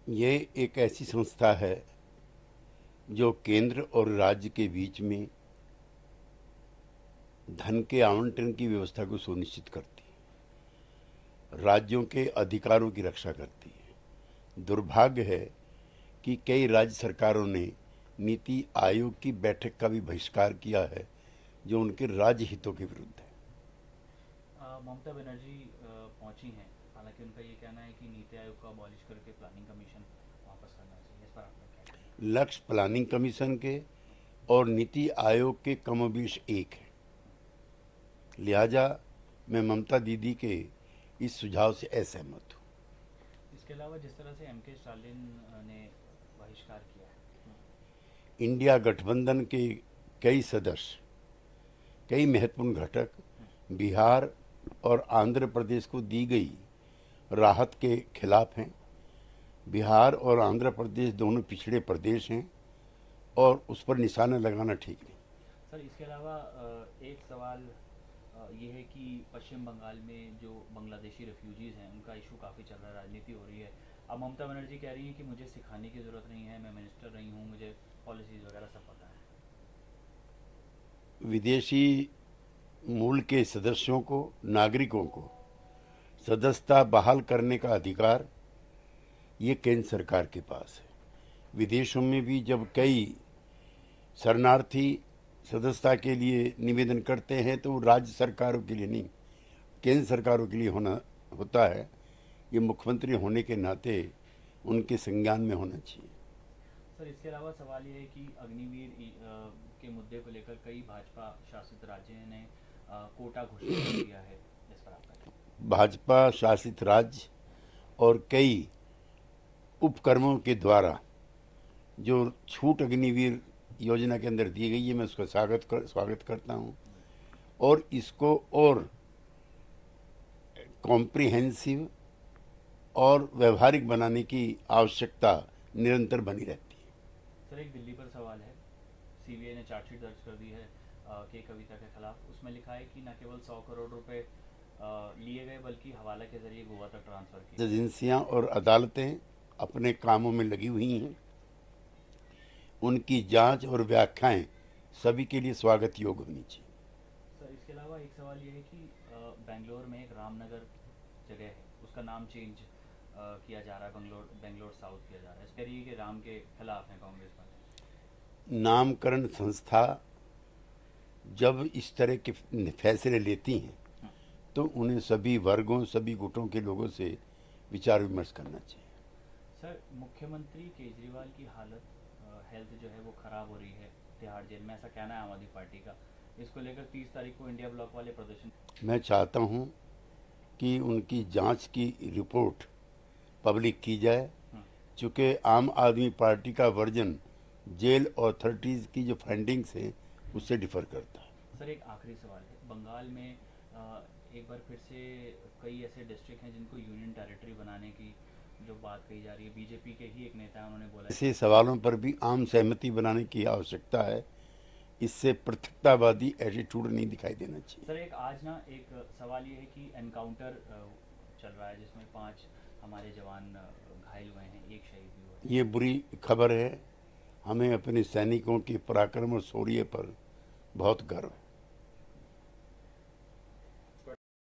ये एक ऐसी संस्था है जो केंद्र और राज्य के बीच में धन के आवंटन की व्यवस्था को सुनिश्चित करती है, राज्यों के अधिकारों की रक्षा करती है। दुर्भाग्य है कि कई राज्य सरकारों ने नीति आयोग की बैठक का भी बहिष्कार किया है, जो उनके राज्य हितों के विरुद्ध है। ममता बनर्जी पहुंची हैं। हालांकि उनका ये कहना है कि नीति आयोग को अबॉलिश करके प्लानिंग कमीशन वापस करना चाहिए। इस पर आपका क्या कहना लक्ष्य प्लानिंग कमीशन के और नीति आयोग के कमोबेश एक है। लिहाजा मैं ममता दीदी के इस सुझाव से असहमत हूँ। है? इसके अलावा जिस तरह से एम के स्टालिन ने बहिष्कार किया है। इंडिया गठबंधन के कई सदस्य, कई महत्वपूर्ण घटक बिहार और आंध्र प्रदेश को दी गई राहत के खिलाफ हैं। बिहार और आंध्र प्रदेश दोनों पिछड़े प्रदेश हैं और उस पर निशाना लगाना ठीक नहीं। सर, इसके अलावा एक सवाल ये है कि पश्चिम बंगाल में जो बांग्लादेशी रेफ्यूजीज़ हैं उनका इशू काफ़ी चल रहा है, राजनीति हो रही है। अब ममता बनर्जी कह रही हैं कि मुझे सिखाने की ज़रूरत नहीं है, मैं मिनिस्टर रही हूँ, मुझे पॉलिसीज़ वगैरह सब पता है। विदेशी मूल के सदस्यों को, नागरिकों को सदस्यता बहाल करने का अधिकार ये केंद्र सरकार के पास है। विदेशों में भी जब कई शरणार्थी सदस्यता के लिए निवेदन करते हैं तो वो राज्य सरकारों के लिए नहीं, केंद्र सरकारों के लिए होना होता है। ये मुख्यमंत्री होने के नाते उनके संज्ञान में होना चाहिए। सर, इसके अलावा सवाल ये है कि अग्निवीर के मुद्दे को लेकर कई भाजपा शासित राज्यों ने कोटा घोषित कर दिया है। इस पर आपका क्या? भाजपा शासित राज्य और कई उपक्रमों के द्वारा जो छूट अग्निवीर योजना के अंदर दी गई है, मैं उसका स्वागत करता हूँ और इसको और कॉम्प्रिहेंसिव और व्यवहारिक बनाने की आवश्यकता निरंतर बनी रहती है। सर, एक दिल्ली पर सवाल है। सीबीआई ने चार्जशीट दर्ज कर दी है के कविता के खिलाफ। उसमें लिखा है कि न केवल 100 करोड़ रुपए लिए गए बल्कि हवाला के जरिए गोवा तक ट्रांसफ़र किए गए। एजेंसियां और अदालतें अपने कामों में लगी हुई हैं। उनकी जांच और व्याख्याएं सभी के लिए स्वागत योग्य होनी चाहिए। सर, इसके अलावा एक सवाल ये है कि बेंगलोर में एक रामनगर जगह है, उसका नाम चेंज किया जा रहा है, बेंगलोर बेंगलोर साउथ किया जा रहा है। इस कह रही है कि राम के खिलाफ है कांग्रेस वाले। नामकरण संस्था जब इस तरह के फैसले लेती हैं तो उन्हें सभी वर्गों, सभी गुटों के लोगों से विचार विमर्श करना चाहिए। सर, मुख्यमंत्री केजरीवाल की हालत हेल्थ जो है वो ख़राब हो रही है तिहाड़ जेल में, ऐसा कहना है आम आदमी पार्टी का। इसको लेकर 30 तारीख को इंडिया ब्लॉक वाले प्रदर्शन। मैं चाहता हूं कि उनकी जांच की रिपोर्ट पब्लिक की जाए, हम्म, चूँकि आम आदमी पार्टी का वर्जन जेल अथॉरिटीज़ की जो फाइंडिंग्स हैं उससे डिफर करता है। सर, एक आखिरी सवाल है। बंगाल में एक बार फिर से कई ऐसे डिस्ट्रिक्ट हैं जिनको यूनियन टेरिटरी बनाने की जो बात कही जा रही है। बीजेपी के ही एक नेता है, उन्होंने बोला है। ऐसे सवालों पर भी आम सहमति बनाने की आवश्यकता है। इससे पृथकतावादी एटीट्यूड नहीं दिखाई देना चाहिए। सर, एक आज ना एक सवाल ये है कि एनकाउंटर चल रहा है जिसमें 5 हमारे जवान घायल हुए हैं, एक शहीद भी हुआ है। ये बुरी खबर है। हमें अपने सैनिकों के पराक्रम और शौर्य पर बहुत गर्व है।